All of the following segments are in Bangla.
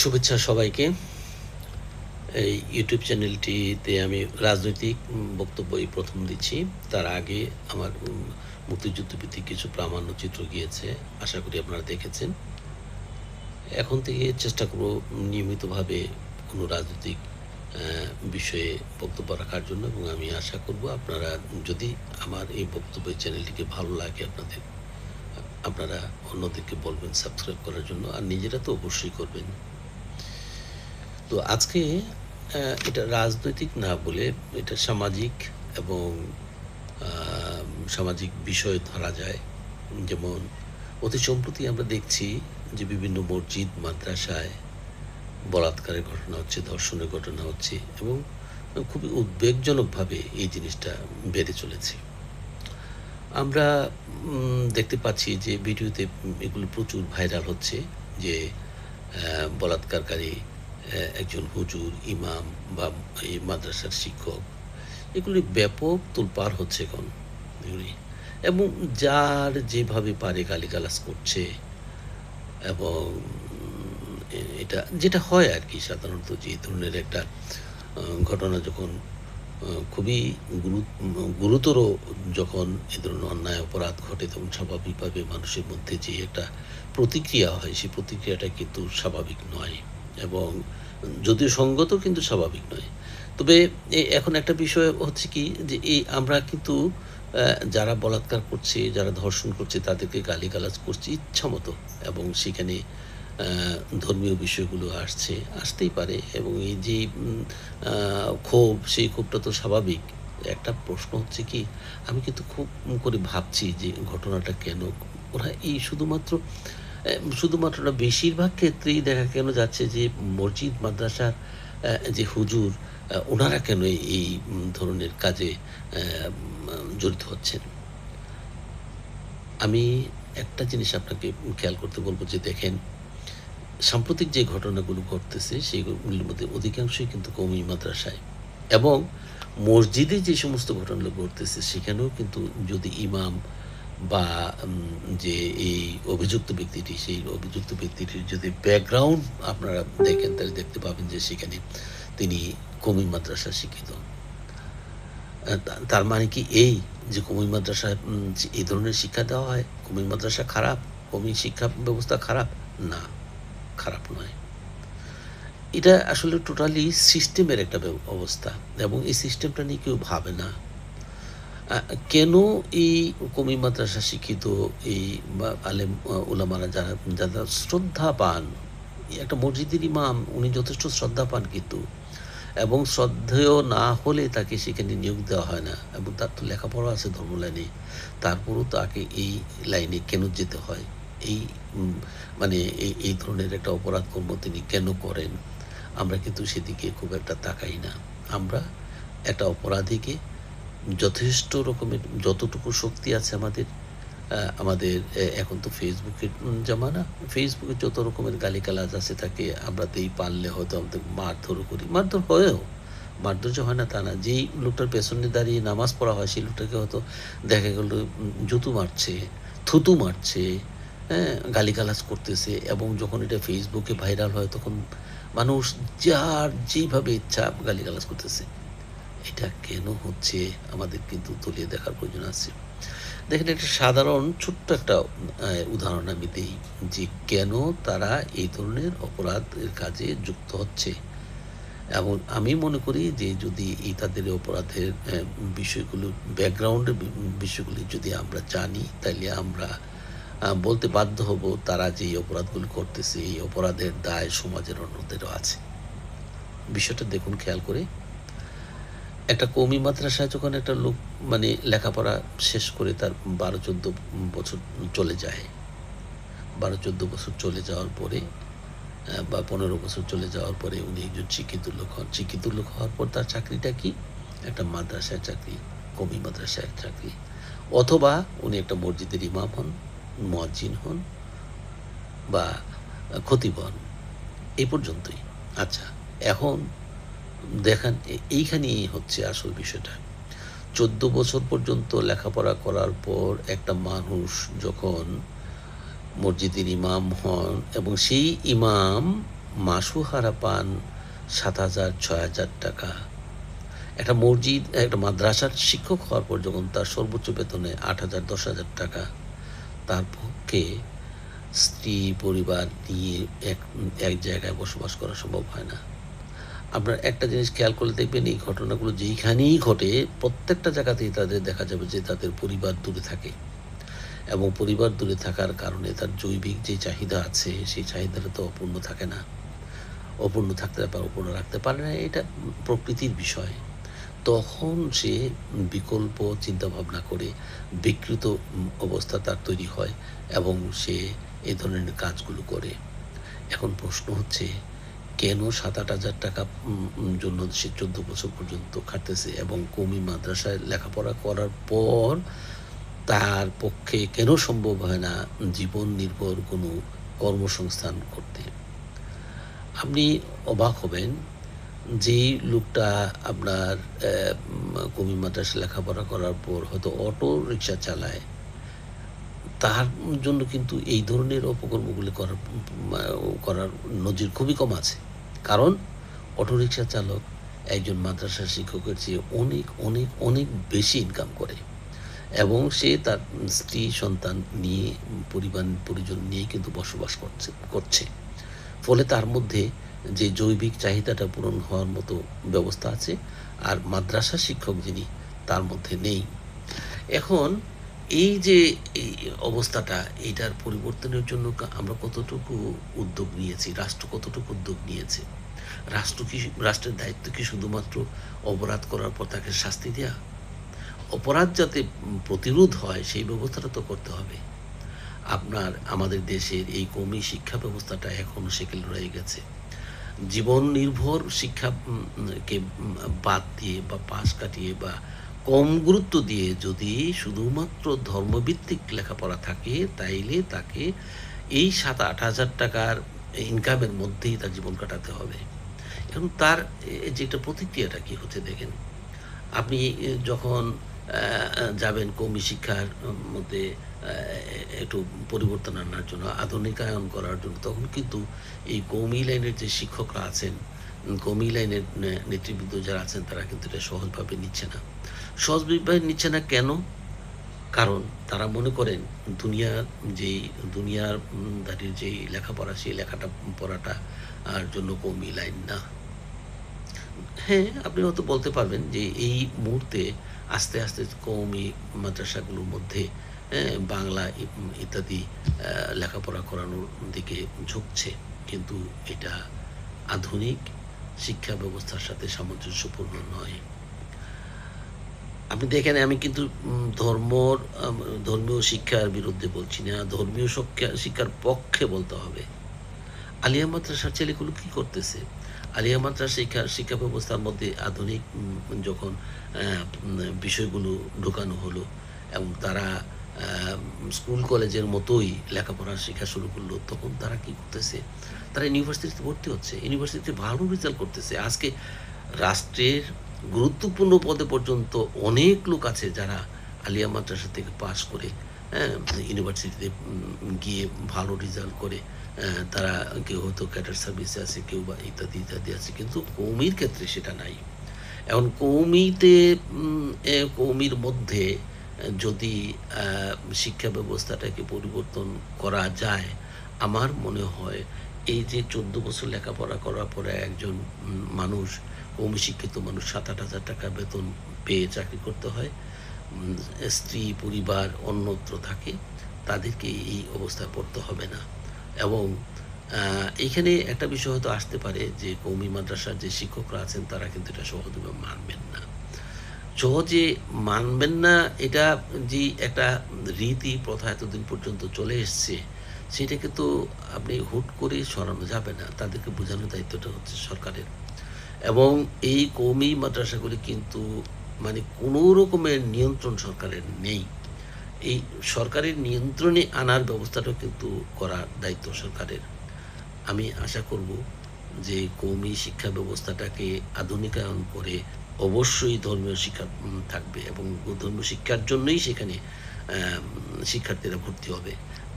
শুভেচ্ছা সবাইকে। এই ইউটিউব চ্যানেলটিতে আমি রাজনৈতিক বক্তব্যই প্রথম দিচ্ছি। তার আগে আমার মুক্তিযুদ্ধভিত্তিক কিছু প্রামাণ্যচিত্র গিয়েছে। আশা করি আপনারা দেখেছেন। এখন থেকে চেষ্টা করব নিয়মিতভাবে কোনো রাজনৈতিক বিষয়ে বক্তব্য রাখার জন্য, এবং আমি আশা করব আপনারা যদি আমার এই বক্তব্যের চ্যানেলটিকে ভালো লাগে আপনারা অন্যদেরকে বলবেন সাবস্ক্রাইব করার জন্য, আর নিজেরা তো অবশ্যই করবেন। তো আজকে এটা রাজনৈতিক না বলে এটা সামাজিক এবং সামাজিক বিষয় ধরা যায়। যেমন অতি সম্প্রতি আমরা দেখছি যে বিভিন্ন মসজিদ মাদ্রাসায় বলাৎকারের ঘটনা হচ্ছে, ধর্ষণের ঘটনা হচ্ছে, এবং খুবই উদ্বেগজনকভাবে এই জিনিসটা বেড়ে চলেছে। আমরা দেখতে পাচ্ছি যে ভিডিওতে এগুলো প্রচুর ভাইরাল হচ্ছে যে বলাৎকারকারী একজন হুজুর, ইমাম বা এই মাদ্রাসার শিক্ষক, এগুলি ব্যাপক তোলপাড় হচ্ছে এখন এগুলি, এবং যার যেভাবে পারে গালিগালাজ করছে। এবং এটা যেটা হয় আর কি, সাধারণত যে ধরনের একটা ঘটনা যখন খুবই গুরুতর, যখন এ ধরনের অন্যায় অপরাধ ঘটে, তখন স্বাভাবিকভাবে মানুষের মধ্যে যে একটা প্রতিক্রিয়া হয়, সেই প্রতিক্রিয়াটা কিন্তু স্বাভাবিক নয়, এবং যদিও সঙ্গত কিন্তু স্বাভাবিক নয়। তবে এখন একটা বিষয় হচ্ছে কি, যে এই আমরা কিন্তু যারা বলাৎকার করছে, যারা ধর্ষণ করছে, তাদেরকে গালিগালাজ করছি ইচ্ছামতো, এবং সেখানে ধর্মীয় বিষয়গুলো আসতেই পারে, এবং এই যে ক্ষোভ, সেই ক্ষোভটা তো স্বাভাবিক। একটা প্রশ্ন হচ্ছে কি, আমি কিন্তু খুব করে ভাবছি যে ঘটনাটা কেন ওরা এই শুধুমাত্র না, বেশিরভাগ ক্ষেত্রেই দেখা কেন যাচ্ছে যে মসজিদ মাদ্রাসার যে হুজুর, ওনারা কেন এই ধরনের কাজে জড়িত হচ্ছেন। আমি একটা জিনিস আপনাকে খেয়াল করতে বলবো, যে দেখেন, সাম্প্রতিক যে ঘটনাগুলো ঘটতেছে সেগুলির মধ্যে অধিকাংশই কিন্তু কওমি মাদ্রাসায়, এবং মসজিদে যে সমস্ত ঘটনাগুলো ঘটতেছে সেখানেও কিন্তু যদি ইমাম বা যে এই অভিযুক্ত ব্যক্তিটি, সেই অভিযুক্ত ব্যক্তিটির যদি ব্যাকগ্রাউন্ড আপনারা দেখেন, তাহলে দেখতে পাবেন যে সেখানে তিনি কওমি মাদ্রাসা শিক্ষিত। তার মানে কি এই যে কওমি মাদ্রাসায় এই ধরনের শিক্ষা দেওয়া হয়, কওমি মাদ্রাসা খারাপ, কওমি শিক্ষা ব্যবস্থা খারাপ? না, খারাপ নয়। এটা আসলে টোটালি সিস্টেমের একটা অবস্থা, এবং এই সিস্টেমটা নিয়ে কেউ ভাবে না। কেন এই কওমি মাদ্রাসা শিক্ষিত এই আলেম উলামারা যারা যারা শ্রদ্ধা পান, একটা মসজিদের ইমাম, উনি যথেষ্ট শ্রদ্ধা পান কিন্তু, এবং শ্রদ্ধেয় না হলে তাকে সেখানে নিয়োগ দেওয়া হয় না, এবং তার তো লেখাপড়া আছে ধর্ম লাইনে, তারপরও তাকে এই লাইনে কেন যেতে হয়? এই মানে এই ধরনের একটা অপরাধ কর্ম তিনি কেন করেন? আমরা কিন্তু সেদিকে খুব একটা তাকাই না। আমরা একটা অপরাধীকে যথেষ্ট রকমের যতটুকু শক্তি আছে আমাদের এখন তো ফেসবুকের জামানা, ফেসবুকে যত রকমের গালিগালাজ আছে তাকে আমরা পারলে হয়তো আমাদের মারধরও করি, মারধর যে হয় না তা না। যেই লোকটার পেছনে দাঁড়িয়ে নামাজ পড়া হয়, সেই লোকটাকে হয়তো দেখা গেল জুতো মারছে, থুতু মারছে, হ্যাঁ, গালিগালাজ করতেছে, এবং যখন এটা ফেসবুকে ভাইরাল হয় তখন মানুষ যার যেইভাবে ইচ্ছা গালিগালাজ করতেছে। এটা কেন হচ্ছে আমাদের কিন্তু তলিয়ে দেখার প্রয়োজন আছে। দেখেন, একটা সাধারণ ছোট্ট একটা উদাহরণ আমি দিই, যে কেন তারা এই ধরনের অপরাধের কাজে যুক্ত হচ্ছে। এবং আমি মনে করি যে যদি এই তাদের অপরাধের বিষয়গুলো, ব্যাকগ্রাউন্ডের বিষয়গুলি যদি আমরা জানি, তাইলে আমরা বলতে বাধ্য হব তারা যে এই অপরাধগুলো করতেছে, এই অপরাধের দায় সমাজের অন্যদেরও আছে। বিষয়টা দেখুন খেয়াল করে, একটা কওমি মাদ্রাসায় যখন একটা লোক লেখাপড়া শেষ করে তার 12-14 বছর চলে যায়, 12-14 বছর চলে যাওয়ার পরে বা 15 বছর চলে যাওয়ার পরে উনি একজন শিক্ষিত লোক হন। শিক্ষিত লোক হওয়ার পর তার চাকরিটা কি? একটা মাদ্রাসায় চাকরি, কওমি মাদ্রাসায় চাকরি, অথবা উনি একটা মসজিদের ইমাম হন, মুয়াজ্জিন হন, বা খতিব হন, এই পর্যন্তই। আচ্ছা, এখন দেখেন এইখানেই হচ্ছে আসল বিষয়টা। 14 বছর পর্যন্ত লেখাপড়া করার পর একটা মানুষ যখন মসজিদের ইমাম হন, এবং সেই ইমাম মাসোহারা পান ৭,০০০, ৬,০০০ টাকা। একটা মসজিদ, একটা মাদ্রাসার শিক্ষক হওয়ার পর যখন তার সর্বোচ্চ বেতনে ৮,০০০, ১০,০০০ টাকা, তার পক্ষে স্ত্রী, পরিবার নিয়ে এক এক জায়গায় বসবাস করা সম্ভব হয় না। আপনার একটা জিনিস খেয়াল করলে দেখবেন এই ঘটনাগুলো যেইখানেই ঘটে প্রত্যেকটা জায়গাতেই তাদের দেখা যাবে যে তাদের পরিবার দূরে থাকে এবং পরিবার দূরে থাকার কারণে তার জৈবিক যে চাহিদা আছে সেই চাহিদাটা তো অপূর্ণ থাকে না। অপূর্ণ থাকতে পারে, অপূর্ণ রাখতে পারে না, এটা প্রকৃতির বিষয়। তখন সে বিকল্প চিন্তাভাবনা করে বিকৃত অবস্থা তার তৈরি হয় এবং সে এ ধরনের কাজগুলো করে। এখন প্রশ্ন হচ্ছে কেন ৭,০০০-৮,০০০ টাকা জন্য সে ১৪ বছর পর্যন্ত খাটতেছে এবং কওমি মাদ্রাসায় লেখাপড়া করার পর তার পক্ষে কেন সম্ভব হয় না জীবন নির্ভর কোনো কর্মসংস্থান করতে? আপনি অবাক হবেন যেই লোকটা আপনার কওমি মাদ্রাসায় লেখাপড়া করার পর হয়তো অটো রিক্সা চালায়, তার জন্য কিন্তু এই ধরনের অপকর্মগুলি করার নজির খুবই কম আছে। কারণ অটোরিকশা চালক একজন মাদ্রাসা শিক্ষকের চেয়ে অনেক, অনেক, অনেক বেশি ইনকাম করে এবং সে তার স্ত্রী, সন্তান নিয়ে পরিজন নিয়ে কিন্তু বসবাস করছে। ফলে তার মধ্যে যে জৈবিক চাহিদাটা পূরণ হওয়ার মতো ব্যবস্থা আছে, আর মাদ্রাসা শিক্ষক যিনি তার মধ্যে নেই। এখন এই যে এই অবস্থাটা, এইটার পরিবর্তনের জন্য আমরা কতটুকু উদ্যোগ নিয়েছি, রাষ্ট্র কতটুকু উদ্যোগ নিয়েছে? রাষ্ট্রের দায়িত্ব কি শুধুমাত্র অপরাধ করার পর তাকে শাস্তি দেয়া? অপরাধ যাতে প্রতিরোধ হয় সেই ব্যবস্থাটা তো করতে হবে। আমাদের দেশের এই কওমি শিক্ষা ব্যবস্থাটা এখনো সেকেল রয়ে গেছে। জীবন নির্ভর শিক্ষা কে বাদ দিয়ে বা পাশ কাটিয়ে বা কম গুরুত্ব দিয়ে যদি শুধুমাত্র ধর্মভিত্তিক লেখাপড়া থাকে, তাইলে তাকে এই ৭,০০০-৮,০০০ টাকার ইনকামের মধ্যেই তার জীবন কাটাতে হবে। এখন তার যেটা প্রতিক্রিয়াটা কি হচ্ছে দেখেন। আপনি যখন যাবেন কওমি শিক্ষার মধ্যে একটু পরিবর্তন আনার জন্য, আধুনিকায়ন করার জন্য, তখন কিন্তু এই কওমি লাইনের যে শিক্ষকরা আছেন, কওমি লাইনের নেতৃবৃন্দ যারা আছেন তারা কিন্তু এটা সহজভাবে নিচ্ছে না। সহজভাবে নিচ্ছে না কেন? কারণ তারা মনে করেন দুনিয়ার যেই দুনিয়ার দাঁড়িয়ে যেই লেখাপড়া সেই পড়াটা আর জন্য কওমি লাইন না। হ্যাঁ, আপনি হয়তো বলতে পারবেন যে এই মুহূর্তে আস্তে, আস্তে কওমি মাদ্রাসাগুলোর মধ্যে বাংলা ইত্যাদি লেখাপড়া করানোর দিকে ঝুঁকছে। কিন্তু এটা আধুনিক শিক্ষা ব্যবস্থার সাথে সামঞ্জস্যপূর্ণ নয়। আপনি দেখেন আমি কিন্তু ধর্মীয় শিক্ষার বিরুদ্ধে বলছি না, ধর্মীয় শিক্ষার পক্ষে বলতে হবে। আলিয়া মাদ্রাসার ছেলেগুলো কি করতেছে? আলিয়া মাদ্রাসা শিক্ষা ব্যবস্থার মধ্যে আধুনিক যখন বিষয়গুলো ঢোকানো হলো এবং তারা স্কুল কলেজের মতোই লেখাপড়া শেখা শুরু করলো, তখন তারা কি করতেছে? তারা ইউনিভার্সিটিতে ভর্তি হচ্ছে, ইউনিভার্সিটিতে ভালো রেজাল্ট করতেছে। আজকে রাষ্ট্রের গুরুত্বপূর্ণ পদে পর্যন্ত অনেক লোক আছে যারা আলিয়া মাদ্রাসা থেকে পাস করে ইউনিভার্সিটিতে গিয়ে ভালো রেজাল্ট করে তারা কেউ হয়তো ক্যাডার সার্ভিসে আছে, কেউ বা ইত্যাদি, ইত্যাদি আছে। কিন্তু কওমির ক্ষেত্রে সেটা নাই। এখন কওমির মধ্যে যদি শিক্ষা ব্যবস্থাটাকে পরিবর্তন করা যায়, আমার মনে হয় এই যে ১৪ বছর লেখাপড়া করার পরে একজন মানুষ, কওমি শিক্ষিত মানুষ ৭,০০০-৮,০০০ টাকা বেতন পেয়ে চাকরি করতে হয়, স্ত্রী, পরিবার অন্যত্র থাকে, তাদেরকে এই অবস্থায় পড়তে হবে না। এবং এইখানে একটা বিষয় হয়তো আসতে পারে যে কওমি মাদ্রাসার যে শিক্ষকরা আছেন তারা কিন্তু এটা সহজভাবে মানবেন না। সহজে মানবেন না, এটা যে একটা রীতি প্রথা এতদিন পর্যন্ত চলে এসছে, সেটাকে তো আপনি হুট করে সরানো যাবে না। তাদেরকে বোঝানোর দায়িত্বটা হচ্ছে সরকারের। এবং এই কওমি মাদ্রাসাগুলি কিন্তু মানে কোনো রকমের নিয়ন্ত্রণ সরকারের নেই। এই সরকারের নিয়ন্ত্রণে আনার ব্যবস্থাটাও কিন্তু করার দায়িত্ব সরকারের। আমি আশা করব যে কওমি শিক্ষা ব্যবস্থাটাকে আধুনিকায়ন করে অবশ্যই ধর্মীয় শিক্ষা থাকবে এবং ধর্মীয় শিক্ষার জন্যই সেখানে শিক্ষার্থীরা ভর্তি হবে।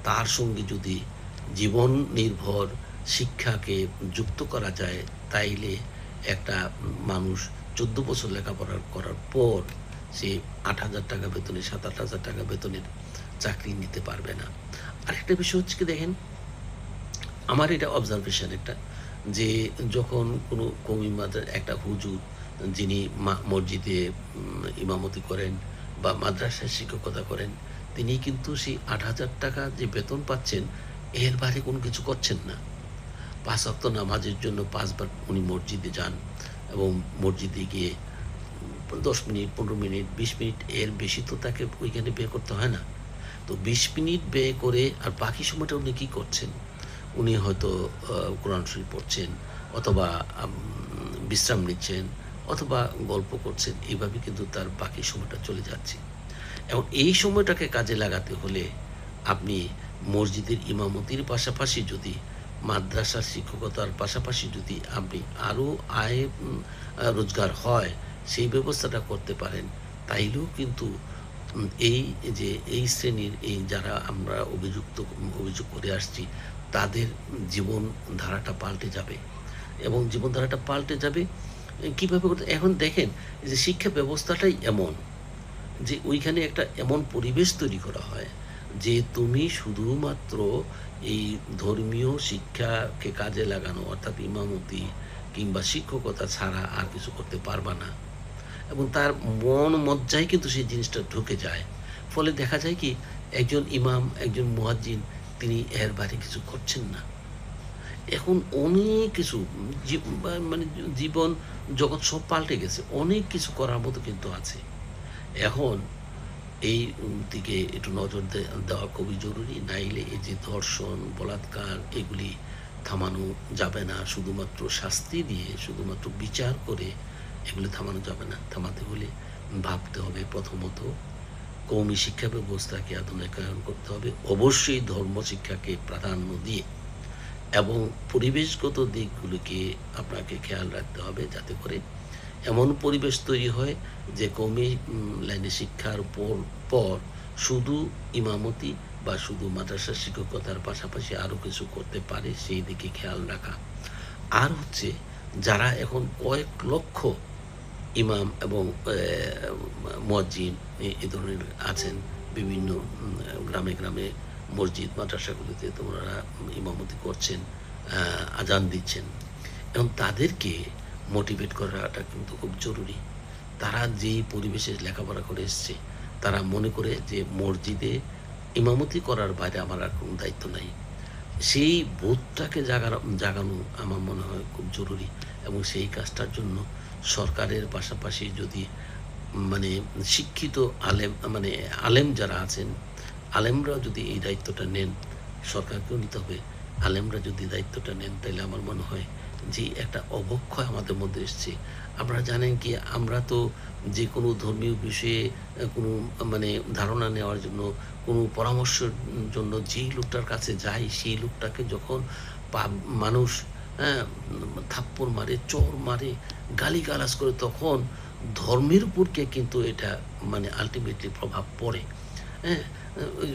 তার সঙ্গে যদি জীবন নির্ভর শিক্ষাকে যুক্ত করা যায়, তাইলে একটা মানুষ ১৪ বছর লেখাপড়া করার পর সে ৮,০০০ বেতনে ৭-৮,০০০ বেতনের চাকরি নিতে পারবে না। আরেকটা বিষয় হচ্ছে কি দেখেন, আমার এটা অবজারভেশন একটা, যে যখন কোনো কওমি একটা হুজুর যিনি মসজিদে ইমামতি করেন বা মাদ্রাসায় শিক্ষকতা করেন, তিনি কিন্তু সেই ৮,০০০ যে বেতন পাচ্ছেন, এর বাইরে কোনো কিছু করছেন না। ৫ ওয়াক্ত নামাজের জন্য ৫ বার উনি মসজিদে যান এবং মসজিদে গিয়ে ১০ মিনিট, ১৫ মিনিট, ২০ মিনিট, এর বেশি তো তাকে ওইখানে ব্যয় করতে হয় না। তো ২০ মিনিট ব্যয় করে আর বাকি সময়টা উনি কী করছেন? উনি হয়তো কোরআন শরীফ পড়ছেন, অথবা বিশ্রাম নিচ্ছেন, অথবা গল্প করছেন। এইভাবে কিন্তু তার বাকি সময়টা চলে যাচ্ছে। এবং এই সময়টাকে কাজে লাগাতে হলে আপনি মসজিদের ইমামতির পাশাপাশি যদি, মাদ্রাসার শিক্ষকতার পাশাপাশি যদি আপনি আরও আয় রোজগার হয়, সেই ব্যবস্থাটা করতে পারেন, তাইলেও কিন্তু এই যে এই শ্রেণীর যারা আমরা অভিযোগ করে আসছি, তাদের জীবনধারাটা পাল্টে যাবে। এবং জীবনধারাটা পাল্টে যাবে কীভাবে করতে, এখন দেখেন যে শিক্ষা ব্যবস্থাটাই এমন যে ওইখানে একটা এমন পরিবেশ তৈরি করা হয় যে তুমি শুধুমাত্র এই ধর্মীয় শিক্ষাকে কাজে লাগানো, অর্থাৎ ইমামতি কিংবা শিক্ষকতা ছাড়া আর কিছু করতে পারবা না। এবং তার মন মজ্জায় কিন্তু সেই জিনিসটা ঢুকে যায়। ফলে দেখা যায় কি, একজন ইমাম, একজন মুয়াজ্জিন, তিনি এর বাইরে কিছু করছেন না। এখন অনেক কিছু মানে জীবন জগৎ সব পাল্টে গেছে। অনেক কিছু করার মতো কিন্তু আছে। এখন এই দিকে একটু নজর দেওয়া খুবই জরুরি। নাইলে এই যে ধর্ষণ, বলাৎকার, এগুলি থামানো যাবে না। শুধুমাত্র শাস্তি দিয়ে, শুধুমাত্র বিচার করে এগুলি থামানো যাবে না। থামাতে হলে ভাবতে হবে প্রথমত কওমি শিক্ষা ব্যবস্থাকে আধুনিকায়ন করতে হবে। অবশ্যই ধর্ম শিক্ষাকে প্রাধান্য দিয়ে, এবং পরিবেশগত দিকগুলিকে আপনাকে খেয়াল রাখতে হবে, যাতে করে এমন পরিবেশ তৈরি হয় যে কওমি লাইনে শিক্ষার পর শুধু ইমামতি বা শুধু মাদ্রাসা শিক্ষকতার পাশাপাশি আরও কিছু করতে পারে, সেই দিকে খেয়াল রাখা। আর হচ্ছে, যারা এখন কয়েক লক্ষ ইমাম এবং মুয়াজ্জিন এ ধরনের আছেন, বিভিন্ন গ্রামে গ্রামে মসজিদ মাদ্রাসাগুলিতে তোমরা ইমামতি করছেন, আজান দিচ্ছেন, এবং তাদেরকে মোটিভেট করাটা কিন্তু খুব জরুরি। তারা যেই পরিবেশে লেখাপড়া করে এসছে, তারা মনে করে যে মসজিদে ইমামতি করার বাইরে আমার আর কোনো দায়িত্ব নাই। সেই বোধটাকে জাগানো আমার মনে হয় খুব জরুরি। এবং সেই কাজটার জন্য সরকারের পাশাপাশি যদি মানে শিক্ষিত আলেম যারা আছেন, আলেমরাও যদি এই দায়িত্বটা নেন, সরকারকেও নিতে হবে। আলেমরা যদি দায়িত্বটা নেন, তাহলে আমার মনে হয় যে একটা অবক্ষয় আমাদের মধ্যে এসছে। আপনারা জানেন কি, আমরা তো যে কোনো ধর্মীয় বিষয়ে কোনো ধারণা নেওয়ার জন্য, কোনো পরামর্শের জন্য যেই লোকটার কাছে যাই, সেই লোকটাকে যখন মানুষ থাপ্পড় মারে, চড় মারে, গালিগালাজ করে, তখন ধর্মের উপর কিন্তু এটা আল্টিমেটলি প্রভাব পড়ে। হ্যাঁ? ওই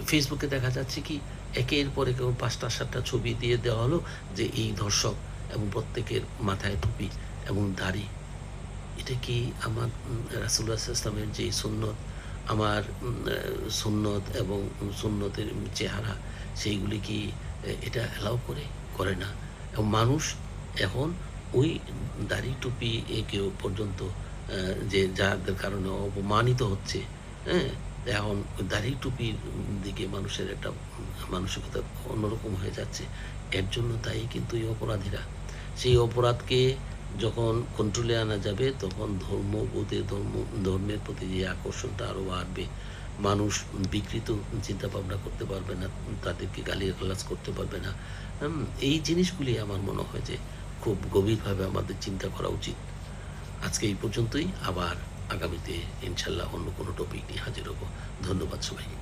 ফেসবুকে দেখা যাচ্ছে কি, একের পর এক ৫টা ৭টা ছবি দিয়ে দেওয়া হলো যে এই ধর্ষক, এবং প্রত্যেকের মাথায় টুপি এবং দাড়ি। এটা কি আমার রাসূলুল্লাহ সাল্লাল্লাহু আলাইহি ওয়াসাল্লামের যে সুন্নত, আমার সুন্নত এবং সুন্নতের চেহারা, সেইগুলি কি এটা অ্যালাউ করে না। এবং মানুষ এখন ওই দাড়ি টুপি কেউ পর্যন্ত যে যাদের কারণে অপমানিত হচ্ছে, হ্যাঁ? এখন দাড়ি টুপির দিকে মানুষের একটা মানসিকতা অন্যরকম হয়ে যাচ্ছে। এর জন্য দায়ী কিন্তু এই অপরাধীরা। সেই অপরাধকে যখন কন্ট্রোলে আনা যাবে, তখন ধর্মের প্রতি যে আকর্ষণটা আরও বাড়বে। মানুষ বিকৃত চিন্তাভাবনা করতে পারবে না, তাদেরকে গালিগালাজ করতে পারবে না। এই জিনিসগুলি আমার মনে হয় যে খুব গভীরভাবে আমাদের চিন্তা করা উচিত। আজকে এই পর্যন্তই। আবার আগামীতে ইনশাআল্লাহ অন্য কোনো টপিক নিয়ে হাজির হব। ধন্যবাদ সবাইকে।